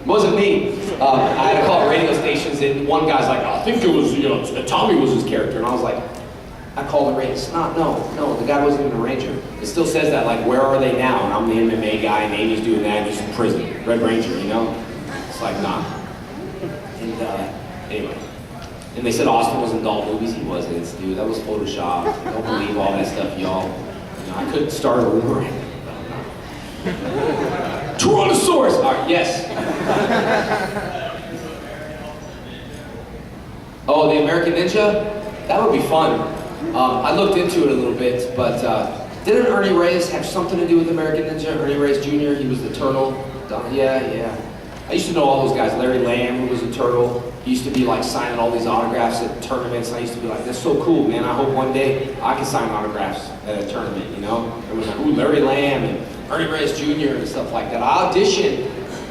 It wasn't me. I had to call radio stations, and one guy's like, I think it was, Tommy was his character. And I was like, I called the radio. No, the guy wasn't even a ranger. It still says that, like, where are they now? And I'm the MMA guy, and Amy's doing that, and he's in prison. Red Ranger, you know? It's like, nah. And anyway. And they said Austin was in doll movies. He wasn't, dude. That was Photoshop. Don't believe all that stuff, y'all. You know, I couldn't start a rumor. Tyrannosaurus! All right, yes. Oh, the American Ninja? That would be fun. I looked into it a little bit, but didn't Ernie Reyes have something to do with American Ninja? Ernie Reyes Jr., he was the turtle. Yeah. I used to know all those guys. Larry Lamb, who was a turtle. He used to be like signing all these autographs at tournaments. I used to be like, that's so cool, man. I hope one day I can sign autographs at a tournament, you know? Everyone's like, ooh, Larry Lamb and Ernie Reyes Jr. and stuff like that. I auditioned.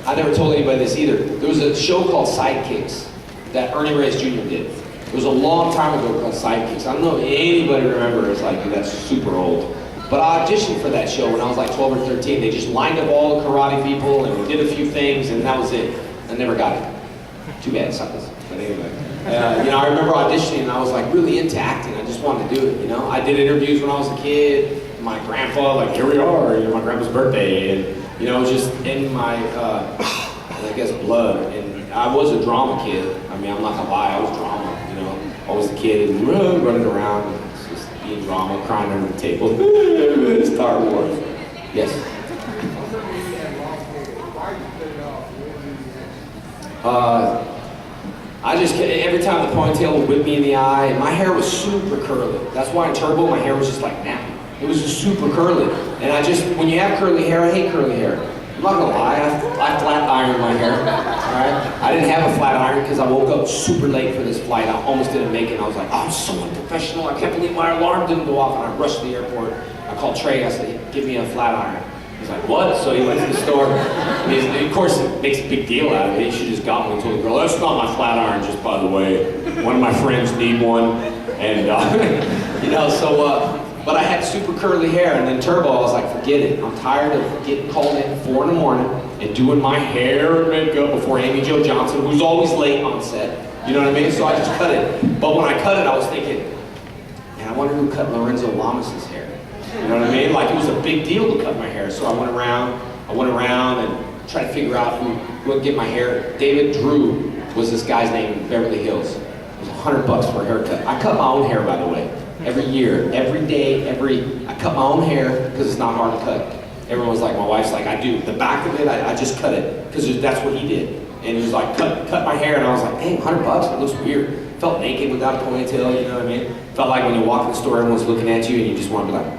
I never told anybody this either. There was a show called Sidekicks that Ernie Reyes Jr. did. It was a long time ago called Sidekicks. I don't know if anybody remembers, like, that's super old. But I auditioned for that show when I was like 12 or 13. They just lined up all the karate people and we did a few things and that was it. I never got it. Too bad, suckers. But anyway, I remember auditioning and I was like really into acting. I just wanted to do it, you know. I did interviews when I was a kid. My grandpa, like, here we are, my grandpa's birthday. And, it was just in my, I guess, blood. And I was a drama kid. I mean, I'm not gonna lie, I was drama, you know. I was the kid running around. Being drama, crying under the table. Star Wars. Yes. I just, every time the ponytail would whip me in the eye, my hair was super curly. That's why in Turbo, my hair was just like nappy. It was just super curly. And when you have curly hair, I hate curly hair. I'm not gonna lie, I flat ironed my hair, all right? I didn't have a flat iron because I woke up super late for this flight. I almost didn't make it. I was like, oh, I'm so unprofessional. I can't believe my alarm didn't go off. And I rushed to the airport. I called Trey. I said, give me a flat iron. He's like, what? So he went to the store. Of course, it makes a big deal out of it. He should just got one and told the girl, that's not my flat iron, just by the way. One of my friends need one. And, but I had super curly hair, and then Turbo, I was like, forget it. I'm tired of getting called in at 4 in the morning and doing my hair and makeup before Amy Jo Johnson, who's always late on set. You know what I mean? So I just cut it. But when I cut it, I was thinking, man, I wonder who cut Lorenzo Lamas' hair. You know what I mean? Like, it was a big deal to cut my hair. So I went around and tried to figure out who would get my hair. David Drew was this guy's name in Beverly Hills. It was $100 for a haircut. I cut my own hair, by the way. Every year, every day, I cut my own hair because it's not hard to cut. Everyone's like, my wife's like, I do. The back of it, I just cut it because that's what he did. And he was like, cut my hair, and I was like, dang, $100, it looks weird. Felt naked without a ponytail, you know what I mean? Felt like when you walk in the store, everyone's looking at you and you just want to be like,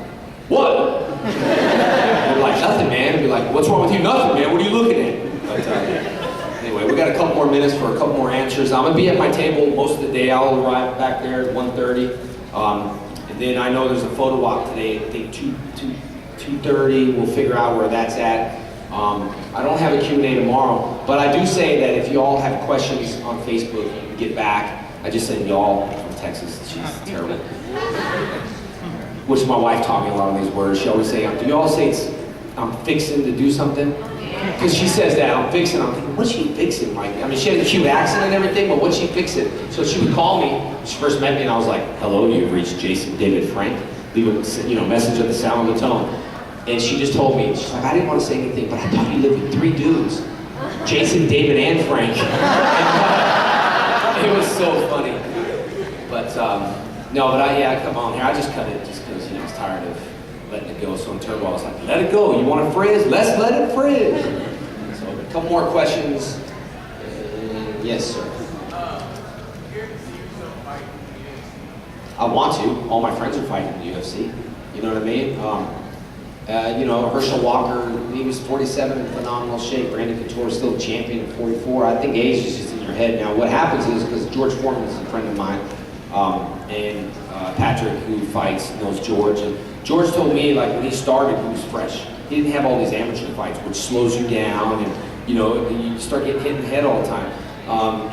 what? They're like, nothing, man. And be like, what's wrong with you? Nothing, man. What are you looking at? But anyway, we got a couple more minutes for a couple more answers. I'm gonna be at my table most of the day. I'll arrive back there at 1:30. And then I know there's a photo walk today, I think 2:30, we'll figure out where that's at. I don't have a Q&A tomorrow, but I do say that if you all have questions on Facebook, you can get back. I just said y'all from Texas, she's terrible. Which my wife taught me a lot of these words. She always say, do you all say I'm fixing to do something? Because she says that, I'm fixing. I'm thinking, what's she fixing? Like, I mean, she had a cute accent and everything, but what's she fixing? So she would call me. When she first met me, and I was like, hello, you've reached Jason David Frank. Leave a message at the sound of the tone. And she just told me, she's like, I didn't want to say anything, but I thought you lived with 3 dudes. Jason, David, and Frank. It was so funny. But, I come on here. I just cut it just because, I was tired of letting it go. So in Turbo, I was like, let it go. You want to frizz? Let's let it frizz. So a couple more questions. Yes, sir. I want to. All my friends are fighting in the UFC. You know what I mean? Herschel Walker, he was 47 in phenomenal shape. Brandon Couture is still a champion at 44. I think age is just in your head. Now, what happens is, because George Foreman is a friend of mine, and Patrick, who fights, knows George. And George told me, like, when he started, he was fresh. He didn't have all these amateur fights, which slows you down, and, you start getting hit in the head all the time.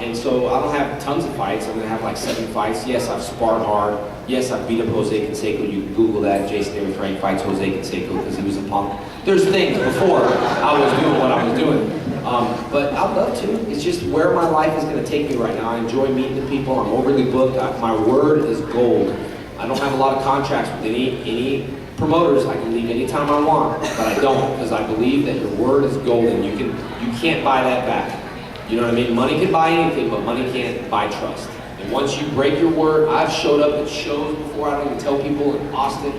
And so I don't have tons of fights. I'm gonna have like 7 fights. Yes, I've sparred hard. Yes, I've beat up Jose Canseco. You can Google that. Jason David Frank fights Jose Canseco because he was a punk. There's things before I was doing what I was doing. But I'd love to. It's just where my life is going to take me right now. I enjoy meeting the people. I'm overly booked. My word is gold. I don't have a lot of contracts with any promoters. I can leave anytime I want, but I don't, because I believe that your word is golden. You can't buy that back. You know what I mean? Money can buy anything, but money can't buy trust. And once you break your word, I've showed up at shows before. I don't even tell people in Austin.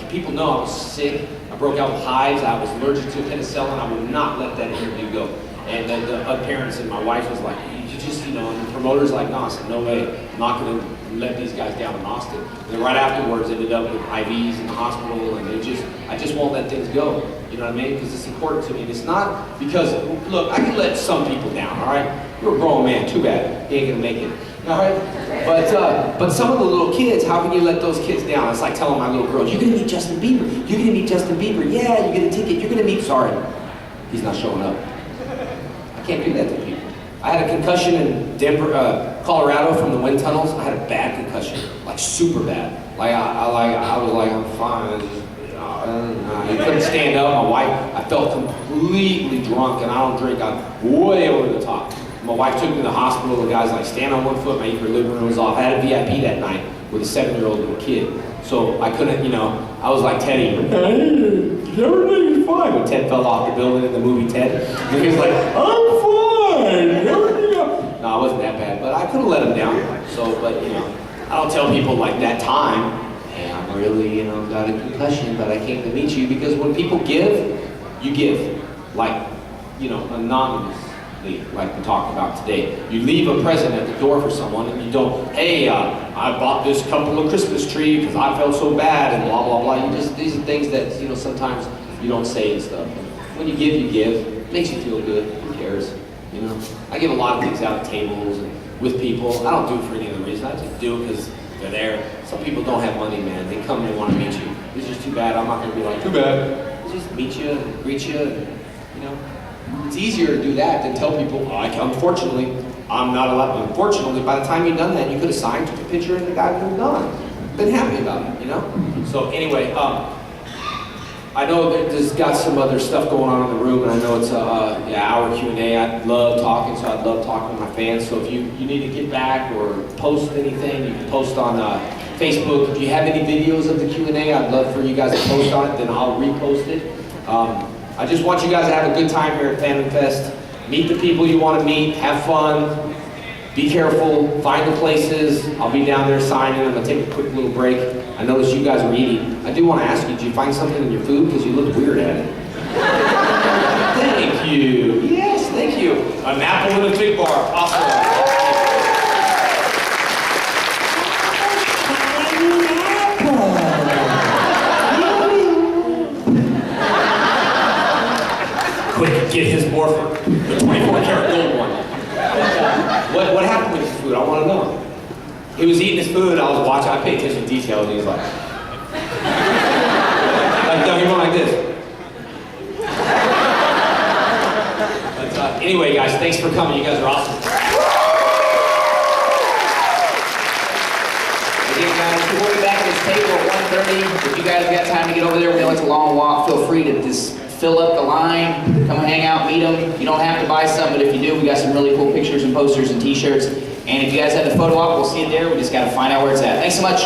People know I was sick. I broke out with hives. I was allergic to penicillin. I would not let that interview go. And then the parents and my wife was like, you just, and the promoter's like, no, I said, no way. I'm not going to let these guys down in Austin. And then right afterwards, ended up with IVs in the hospital, and I just won't let things go. You know what I mean? Because it's important to me. And it's not because, look, I can let some people down, all right? You're a grown man, too bad. You ain't going to make it. All right, but some of the little kids, how can you let those kids down? It's like telling my little girl, you're gonna meet Justin Bieber. You're gonna meet Justin Bieber. Yeah, you get a ticket. You're gonna meet. Sorry, he's not showing up. I can't do that to people. I had a concussion in Denver, Colorado, from the wind tunnels. I had a bad concussion, like super bad. Like I was like, I'm fine. I couldn't stand up. My wife, I felt completely drunk, and I don't drink. I'm way over the top. My wife took me to the hospital. The guy's like, stand on one foot. My equilibrium was off. I had a VIP that night with a 7-year-old little kid. So I couldn't, I was like Teddy. Everything's fine. When Ted fell off the building in the movie Ted. And he was like, I'm fine. No, I wasn't that bad, but I could have let him down. So, but I don't tell people like that time, hey, I'm really, got a concussion, but I came to meet you, because when people give, you give. Like, anonymous. Like we talked about today. You leave a present at the door for someone, and you don't, hey, I bought this couple of Christmas tree because I felt so bad, and blah, blah, blah. These are things that, sometimes you don't say and stuff. When you give, you give. It makes you feel good. Who cares? I give a lot of things out at tables and with people. I don't do it for any other reason. I just do it because they're there. Some people don't have money, man. They come and they want to meet you. It's just too bad. I'm not going to be like, too bad. Just meet you and greet you, and, It's easier to do that than tell people, unfortunately, I'm not allowed. Unfortunately, by the time you've done that, you could have signed, took a picture, and the guy would have gone. Been happy about it, So anyway, I know that there's got some other stuff going on in the room, and I know it's an hour Q&A. I love talking, so I'd love talking to my fans. So if you need to get back or post anything, you can post on Facebook. If you have any videos of the Q&A, I'd love for you guys to post on it, then I'll repost it. I just want you guys to have a good time here at FandomFest. Meet the people you want to meet, have fun, be careful, find the places. I'll be down there signing. I'm going to take a quick little break. I noticed you guys were eating. I do want to ask you, did you find something in your food? Because you looked weird at it. Thank you. Yes, thank you. An apple and a Big Bar. Awesome. Quick, get his morpher, the 24-karat gold one. What happened with his food? I want to know. He was eating his food, I was watching, I paid attention to details, and he was like, no, he went like this. But anyway, guys, thanks for coming. You guys are awesome. Again, guys, we'll be back at this table at 1:30. If you guys got time to get over there, we know it's a long walk. Feel free to just fill up the line, come hang out, meet them. You don't have to buy some, but if you do, we got some really cool pictures and posters and t-shirts. And if you guys have the photo op, we'll see it there. We just got to find out where it's at. Thanks so much.